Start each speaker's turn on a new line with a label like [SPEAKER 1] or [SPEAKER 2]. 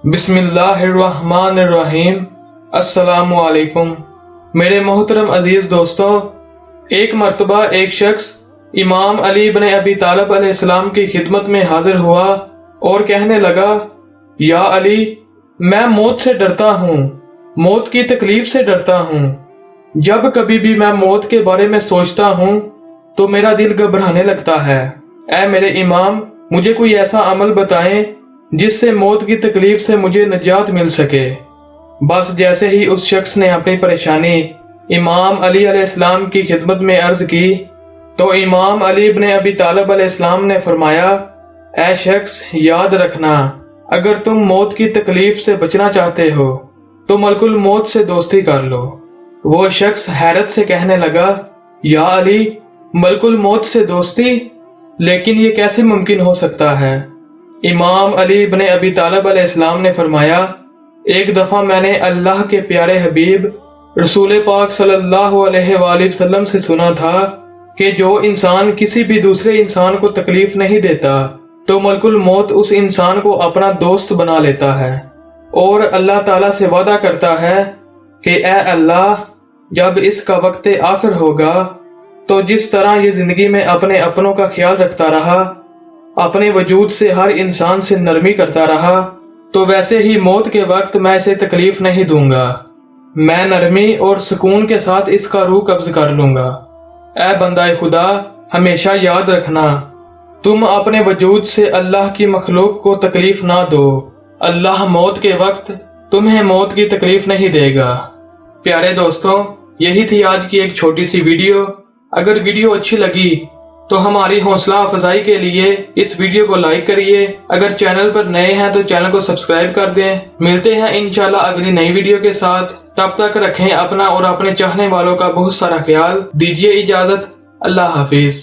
[SPEAKER 1] بسم اللہ الرحمن الرحیم۔ السلام علیکم میرے محترم عزیز دوستوں، ایک مرتبہ ایک شخص امام علی بن ابی طالب علیہ السلام کی خدمت میں حاضر ہوا اور کہنے لگا، یا علی، میں موت سے ڈرتا ہوں، موت کی تکلیف سے ڈرتا ہوں۔ جب کبھی بھی میں موت کے بارے میں سوچتا ہوں تو میرا دل گھبرانے لگتا ہے۔ اے میرے امام، مجھے کوئی ایسا عمل بتائیں جس سے موت کی تکلیف سے مجھے نجات مل سکے۔ بس جیسے ہی اس شخص نے اپنی پریشانی امام علی علیہ السلام کی خدمت میں عرض کی تو امام علی بن ابی طالب علیہ السلام نے فرمایا، اے شخص، یاد رکھنا، اگر تم موت کی تکلیف سے بچنا چاہتے ہو تو ملکل موت سے دوستی کر لو۔ وہ شخص حیرت سے کہنے لگا، یا علی، ملکل موت سے دوستی؟ لیکن یہ کیسے ممکن ہو سکتا ہے؟ امام علی بن ابی طالب علیہ السلام نے فرمایا، ایک دفعہ میں نے اللہ کے پیارے حبیب رسول پاک صلی اللہ علیہ وآلہ وسلم سے سنا تھا کہ جو انسان کسی بھی دوسرے انسان کو تکلیف نہیں دیتا تو ملکل موت اس انسان کو اپنا دوست بنا لیتا ہے اور اللہ تعالیٰ سے وعدہ کرتا ہے کہ اے اللہ، جب اس کا وقت آخر ہوگا تو جس طرح یہ زندگی میں اپنے اپنوں کا خیال رکھتا رہا، اپنے وجود سے ہر انسان سے نرمی کرتا رہا، تو ویسے ہی موت کے وقت میں اسے تکلیف نہیں دوں گا، میں نرمی اور سکون کے ساتھ اس کا روح قبض کر لوں گا۔ اے بندہ خدا، ہمیشہ یاد رکھنا، تم اپنے وجود سے اللہ کی مخلوق کو تکلیف نہ دو، اللہ موت کے وقت تمہیں موت کی تکلیف نہیں دے گا۔ پیارے دوستوں، یہی تھی آج کی ایک چھوٹی سی ویڈیو۔ اگر ویڈیو اچھی لگی تو ہماری حوصلہ افزائی کے لیے اس ویڈیو کو لائک کریے۔ اگر چینل پر نئے ہیں تو چینل کو سبسکرائب کر دیں۔ ملتے ہیں انشاءاللہ اگلی نئی ویڈیو کے ساتھ۔ تب تک رکھیں اپنا اور اپنے چاہنے والوں کا بہت سارا خیال۔ دیجیے اجازت۔ اللہ حافظ۔